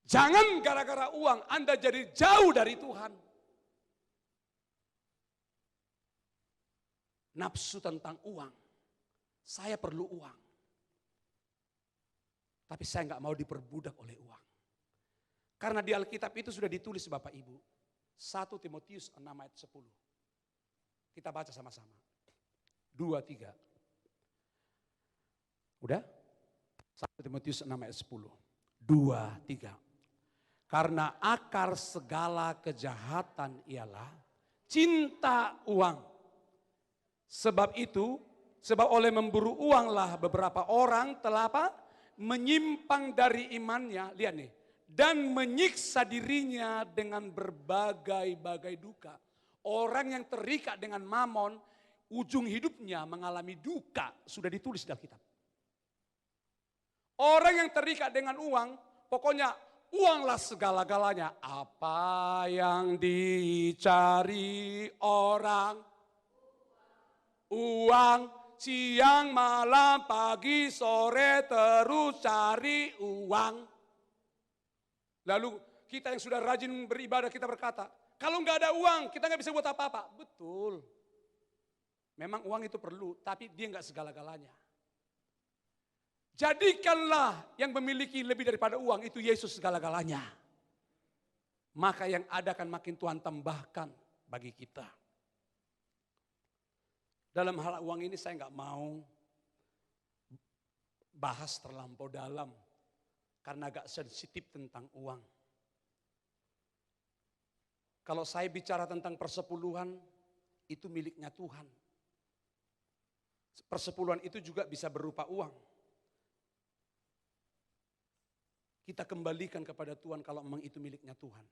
Jangan gara-gara uang Anda jadi jauh dari Tuhan. Nafsu tentang uang. Saya perlu uang. Tapi saya nggak mau diperbudak oleh uang. Karena di Alkitab itu sudah ditulis Bapak Ibu. 1 Timotius 6 ayat 10. Kita baca sama-sama. 2, 3. Udah? 1 Timotius 6 ayat 10. 2, 3. Karena akar segala kejahatan ialah cinta uang. Sebab oleh memburu uanglah beberapa orang telah apa? Menyimpang dari imannya. Lihat nih. Dan menyiksa dirinya dengan berbagai-bagai duka. Orang yang terikat dengan mamon, ujung hidupnya mengalami duka. Sudah ditulis di Alkitab. Orang yang terikat dengan uang, pokoknya uanglah segala-galanya. Apa yang dicari orang? Uang. siang, malam, pagi, sore terus cari uang. Lalu kita yang sudah rajin beribadah kita berkata, kalau nggak ada uang kita nggak bisa buat apa-apa. Betul. Memang uang itu perlu, tapi dia nggak segala-galanya. Jadikanlah yang memiliki lebih daripada uang itu Yesus segala-galanya. Maka yang ada akan makin Tuhan tambahkan bagi kita. Dalam hal uang ini saya nggak mau bahas terlampau dalam. Karena agak sensitif tentang uang. Kalau saya bicara tentang persepuluhan, itu miliknya Tuhan. Persepuluhan itu juga bisa berupa uang. Kita kembalikan kepada Tuhan kalau memang itu miliknya Tuhan.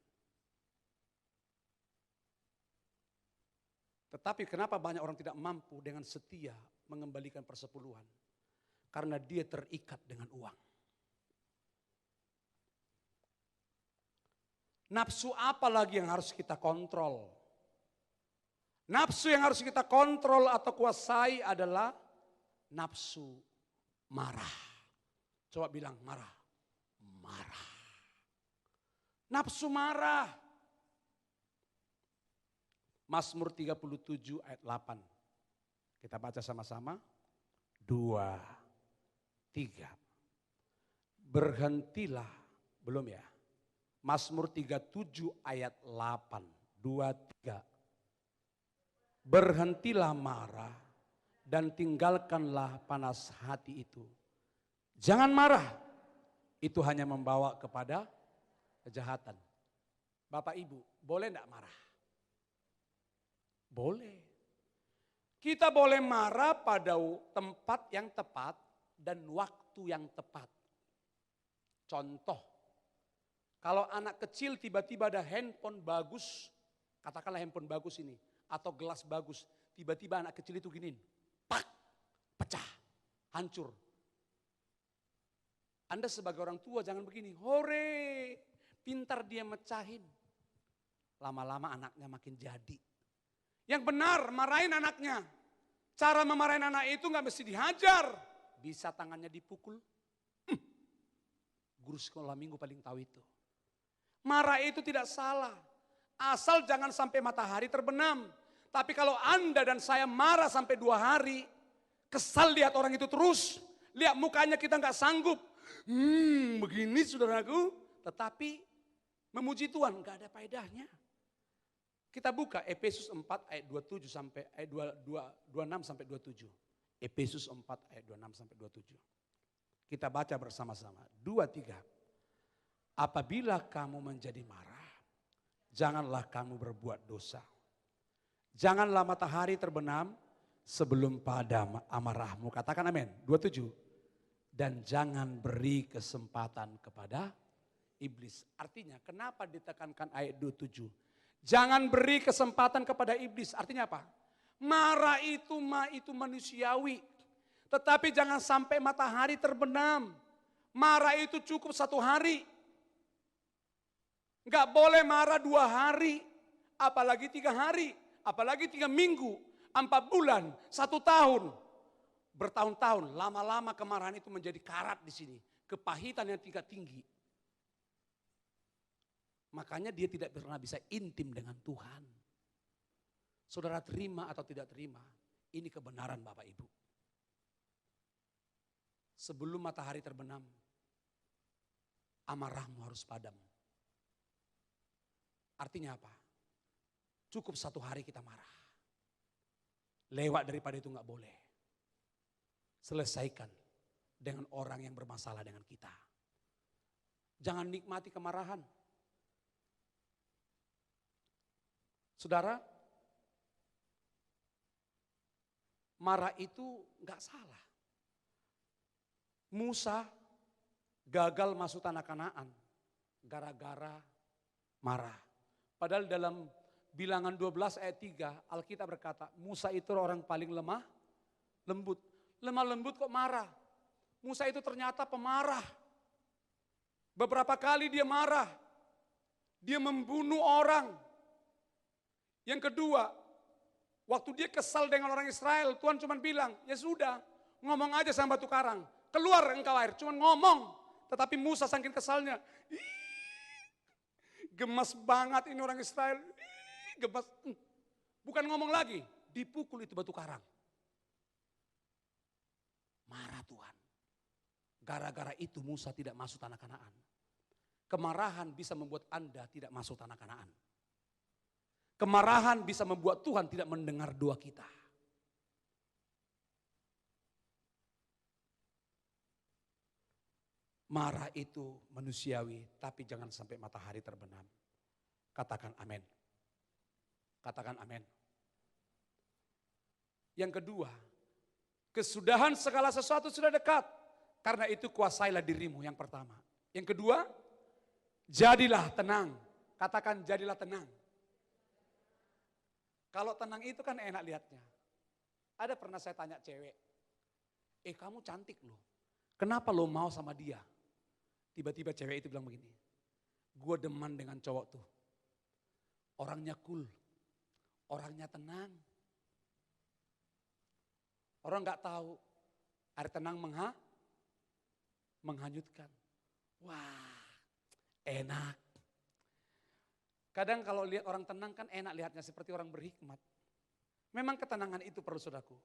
Tetapi kenapa banyak orang tidak mampu dengan setia mengembalikan persepuluhan? Karena dia terikat dengan uang. Nafsu apa lagi yang harus kita kontrol? Nafsu yang harus kita kontrol atau kuasai adalah nafsu marah. Coba bilang marah. Marah. Nafsu marah. Mazmur 37 ayat 8. Kita baca sama-sama. 2, 3. Berhentilah. Belum ya? Mazmur 37 ayat 8. 2, 3. Berhentilah marah dan tinggalkanlah panas hati itu. Jangan marah. Itu hanya membawa kepada kejahatan. Bapak Ibu, boleh enggak marah? Boleh. Kita boleh marah pada tempat yang tepat dan waktu yang tepat. Contoh, kalau anak kecil tiba-tiba ada handphone bagus, katakanlah handphone bagus ini, atau gelas bagus, tiba-tiba anak kecil itu giniin, pak, pecah, hancur. Anda sebagai orang tua jangan begini, hore, pintar dia mecahin. Lama-lama anaknya makin jadi. Yang benar, marahin anaknya. Cara memarahin anak itu gak mesti dihajar. Bisa tangannya dipukul. Guru sekolah minggu paling tahu itu. Marah itu tidak salah. Asal jangan sampai matahari terbenam. Tapi kalau Anda dan saya marah sampai 2 hari. Kesal lihat orang itu terus. Lihat mukanya kita gak sanggup. Begini saudaraku. Tetapi memuji Tuhan gak ada faedahnya. Kita buka Efesus 4 ayat 27 sampai ayat 26 sampai 27. Efesus 4 ayat 26 sampai 27. Kita baca bersama-sama. 2, 3. Apabila kamu menjadi marah, janganlah kamu berbuat dosa. Janganlah matahari terbenam sebelum padam amarahmu. Katakan amin. 27. Dan jangan beri kesempatan kepada iblis. Artinya kenapa ditekankan ayat 27? Jangan beri kesempatan kepada iblis. Artinya apa? Marah itu manusiawi. Tetapi jangan sampai matahari terbenam. Marah itu cukup 1 hari. Enggak boleh marah 2 hari. Apalagi 3 hari. Apalagi 3 minggu. 4 bulan. 1 tahun. Bertahun-tahun. Lama-lama kemarahan itu menjadi karat di sini. Kepahitan yang tingkat tinggi. Makanya dia tidak pernah bisa intim dengan Tuhan. Saudara terima atau tidak terima. Ini kebenaran Bapak Ibu. Sebelum matahari terbenam, amarahmu harus padam. Artinya apa? Cukup 1 hari kita marah. Lewat daripada itu gak boleh. Selesaikan dengan orang yang bermasalah dengan kita. Jangan nikmati kemarahan. Saudara, marah itu gak salah. Musa gagal masuk tanah Kanaan gara-gara marah. Padahal dalam Bilangan 12 ayat 3 Alkitab berkata Musa itu orang paling lemah lembut. Lemah lembut kok marah. Musa itu ternyata pemarah. Beberapa kali dia marah. Dia membunuh orang. Yang kedua, Waktu dia kesal dengan orang Israel, Tuhan cuma bilang, ya sudah, ngomong aja sama batu karang. Keluar engkau air, cuma ngomong. Tetapi Musa saking kesalnya, gemas banget ini orang Israel. Gemas, bukan ngomong lagi, dipukul itu batu karang. Marah Tuhan. Gara-gara itu Musa tidak masuk tanah Kanaan. Kemarahan bisa membuat Anda tidak masuk tanah Kanaan. Kemarahan bisa membuat Tuhan tidak mendengar doa kita. Marah itu manusiawi, tapi jangan sampai matahari terbenam. Katakan amin. Katakan amin. Yang kedua, kesudahan segala sesuatu sudah dekat. Karena itu kuasailah dirimu, yang pertama. Yang kedua, jadilah tenang. Katakan jadilah tenang. Kalau tenang itu kan enak lihatnya. Ada pernah saya tanya cewek, kamu cantik loh. Kenapa lo mau sama dia? Tiba-tiba cewek itu bilang begini, gue demen dengan cowok tuh. Orangnya cool, orangnya tenang. Orang gak tahu, air tenang menghanyutkan. Wah, enak. Kadang kalau lihat orang tenang kan enak lihatnya seperti orang berhikmat. Memang ketenangan itu perlu saudaraku.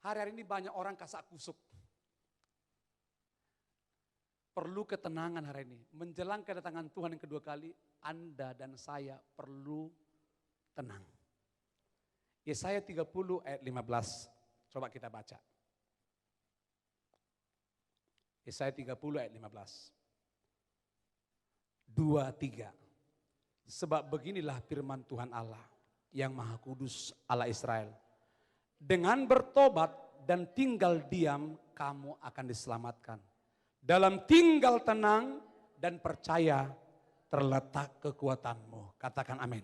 Hari-hari ini banyak orang kasak kusuk. Perlu ketenangan hari ini. Menjelang kedatangan Tuhan yang kedua kali, Anda dan saya perlu tenang. Yesaya 30 ayat 15. Coba kita baca. Yesaya 30 ayat 15. 2, 3. Sebab beginilah firman Tuhan Allah yang Maha Kudus Allah Israel. Dengan bertobat dan tinggal diam kamu akan diselamatkan. Dalam tinggal tenang dan percaya terletak kekuatanmu. Katakan amin.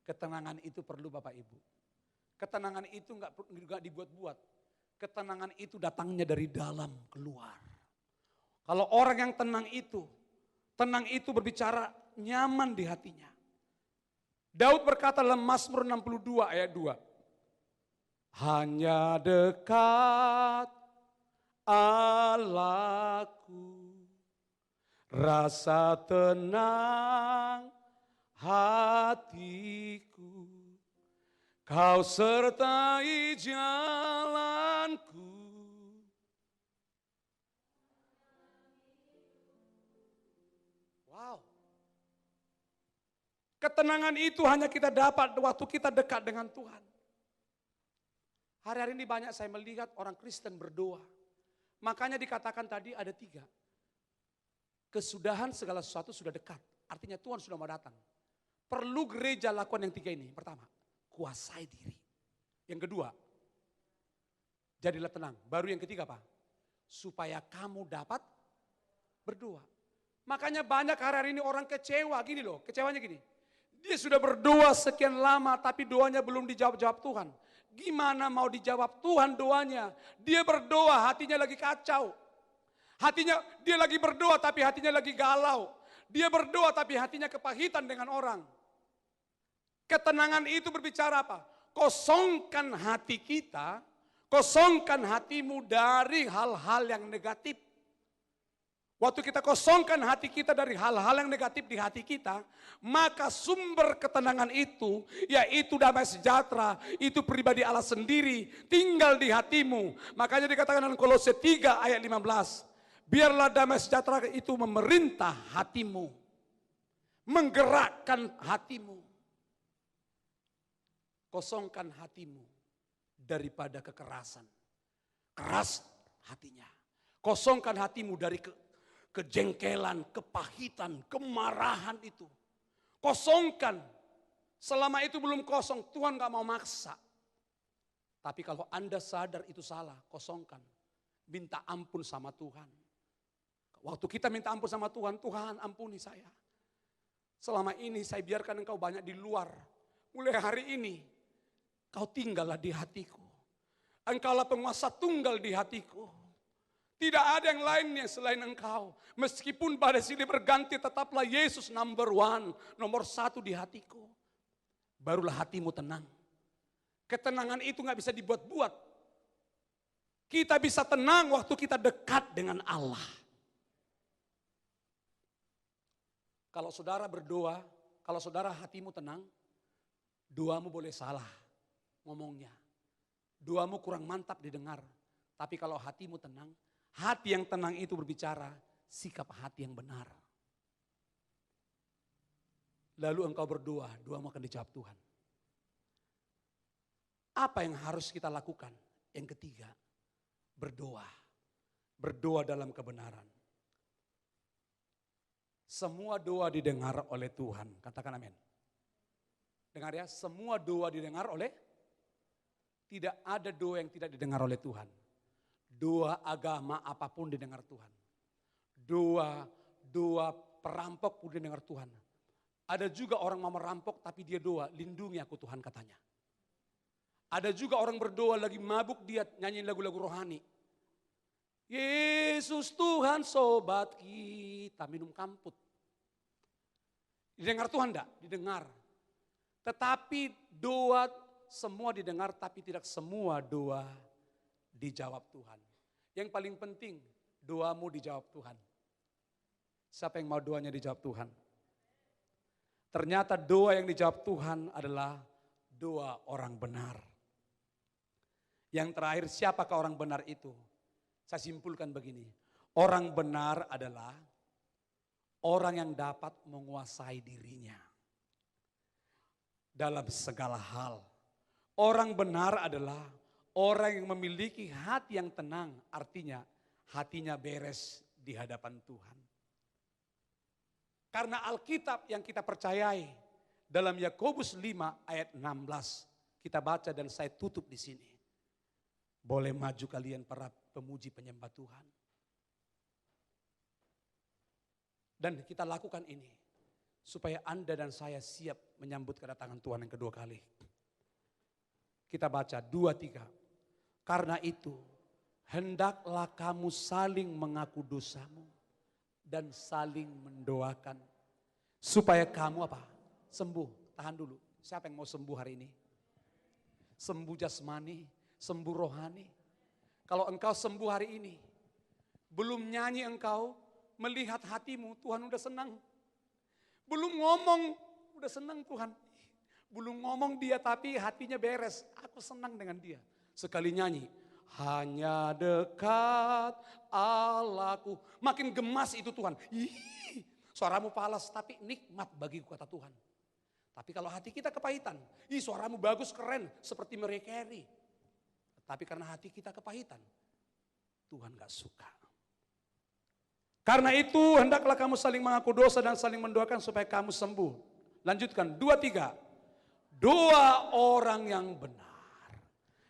Ketenangan itu perlu Bapak Ibu. Ketenangan itu enggak dibuat-buat. Ketenangan itu datangnya dari dalam keluar. Kalau orang yang tenang itu berbicara nyaman di hatinya. Daud berkata dalam Mazmur 62 ayat 2. Hanya dekat Allahku, rasa tenang hatiku, kau sertai jalanku. Wow. Ketenangan itu hanya kita dapat waktu kita dekat dengan Tuhan. Hari-hari ini banyak saya melihat orang Kristen berdoa. Makanya dikatakan tadi ada 3. Kesudahan segala sesuatu sudah dekat. Artinya Tuhan sudah mau datang. Perlu gereja lakukan yang 3 ini. Pertama, kuasai diri. Yang kedua, jadilah tenang. Baru yang ketiga apa? Supaya kamu dapat berdoa. Makanya banyak hari-hari ini orang kecewa. Gini loh, kecewanya gini. Dia sudah berdoa sekian lama tapi doanya belum dijawab-jawab Tuhan. Gimana mau dijawab Tuhan doanya? Dia berdoa hatinya lagi kacau. Dia lagi berdoa tapi hatinya lagi galau. Dia berdoa tapi hatinya kepahitan dengan orang. Ketenangan itu berbicara apa? Kosongkan hati kita, kosongkan hatimu dari hal-hal yang negatif. Waktu kita kosongkan hati kita dari hal-hal yang negatif di hati kita, maka sumber ketenangan itu, yaitu damai sejahtera, itu pribadi Allah sendiri, tinggal di hatimu. Makanya dikatakan dalam Kolose 3 ayat 15, biarlah damai sejahtera itu memerintah hatimu, menggerakkan hatimu. Kosongkan hatimu daripada kekerasan. Keras hatinya. Kosongkan hatimu dari kejengkelan, kepahitan, kemarahan itu. Kosongkan. Selama itu belum kosong, Tuhan gak mau maksa. Tapi kalau Anda sadar itu salah, kosongkan. Minta ampun sama Tuhan. Waktu kita minta ampun sama Tuhan, Tuhan ampuni saya. Selama ini saya biarkan engkau banyak di luar. Mulai hari ini, kau tinggallah di hatiku. Engkaulah penguasa tunggal di hatiku. Tidak ada yang lainnya selain engkau. Meskipun pada sini berganti, tetaplah Yesus nomor 1 di hatiku. Barulah hatimu tenang. Ketenangan itu nggak bisa dibuat-buat. Kita bisa tenang waktu kita dekat dengan Allah. Kalau saudara berdoa, kalau saudara hatimu tenang, doamu boleh salah ngomongnya. Doamu kurang mantap didengar. Tapi kalau hatimu tenang, hati yang tenang itu berbicara sikap hati yang benar. Lalu engkau berdoa, doamu akan dijawab Tuhan. Apa yang harus kita lakukan? Yang ketiga, berdoa. Berdoa dalam kebenaran. Semua doa didengar oleh Tuhan. Katakan amin. Dengar ya, semua doa didengar oleh, tidak ada doa yang tidak didengar oleh Tuhan. Doa agama apapun didengar Tuhan. Doa perampok pun didengar Tuhan. Ada juga orang mau merampok tapi dia doa, lindungi aku Tuhan katanya. Ada juga orang berdoa lagi mabuk dia nyanyiin lagu-lagu rohani. Yesus Tuhan sobat kita minum kamput. Didengar Tuhan enggak? Didengar. Tetapi doa semua didengar tapi tidak semua doa dijawab Tuhan. Yang paling penting doamu dijawab Tuhan. Siapa yang mau doanya dijawab Tuhan? Ternyata doa yang dijawab Tuhan adalah doa orang benar. Yang terakhir, siapakah orang benar itu? Saya simpulkan begini, orang benar adalah orang yang dapat menguasai dirinya dalam segala hal. Orang benar adalah orang yang memiliki hati yang tenang, artinya hatinya beres di hadapan Tuhan. Karena Alkitab yang kita percayai dalam Yakobus 5 ayat 16, kita baca dan saya tutup di sini. Boleh maju kalian para pemuji penyembah Tuhan. Dan kita lakukan ini supaya Anda dan saya siap menyambut kedatangan Tuhan yang kedua kali. Kita baca 2-3. Karena itu hendaklah kamu saling mengaku dosamu dan saling mendoakan supaya kamu apa? Sembuh. Tahan dulu. Siapa yang mau sembuh hari ini? Sembuh jasmani, sembuh rohani. Kalau engkau sembuh hari ini, belum nyanyi engkau, melihat hatimu, Tuhan udah senang. Belum ngomong, udah senang Tuhan. Belum ngomong dia tapi hatinya beres, aku senang dengan dia. Sekali nyanyi, hanya dekat Allahku. Makin gemas itu Tuhan. Ih, suaramu falas tapi nikmat bagiku kata Tuhan. Tapi kalau hati kita kepahitan, suaramu bagus keren seperti Mariah Carey. Tapi karena hati kita kepahitan, Tuhan gak suka. Karena itu hendaklah kamu saling mengaku dosa dan saling mendoakan supaya kamu sembuh. Lanjutkan 2-3. Doa orang yang benar,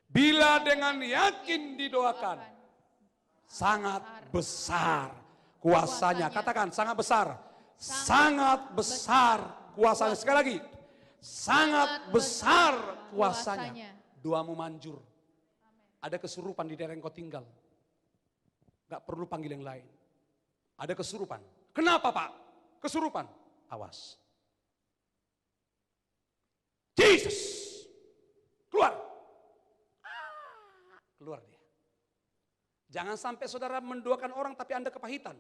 bila dengan yakin didoakan, sangat besar kuasanya. Katakan sangat besar. Sangat besar kuasanya. Sekali lagi. Sangat besar kuasanya. Doamu manjur. Ada kesurupan di daerah yang kau tinggal. Gak perlu panggil yang lain. Ada kesurupan. Kenapa Pak? Kesurupan. Awas. Yesus. Keluar. Keluar dia. Jangan sampai saudara mendoakan orang tapi Anda kepahitan.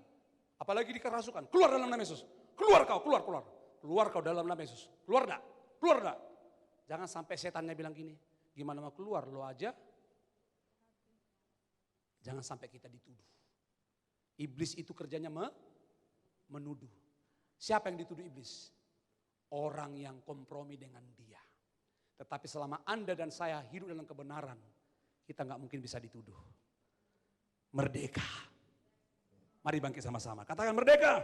Apalagi dikerasukan. Keluar dalam nama Yesus. Keluar kau, keluar. Keluar kau dalam nama Yesus. Keluar enggak? Keluar enggak? Jangan sampai setannya bilang gini. Gimana mau keluar? Lo aja. Jangan sampai kita dituduh. Iblis itu kerjanya menuduh. Siapa yang dituduh iblis? Orang yang kompromi dengan dia. Tetapi selama Anda dan saya hidup dalam kebenaran, kita gak mungkin bisa dituduh. Merdeka. Mari bangkit sama-sama. Katakan merdeka.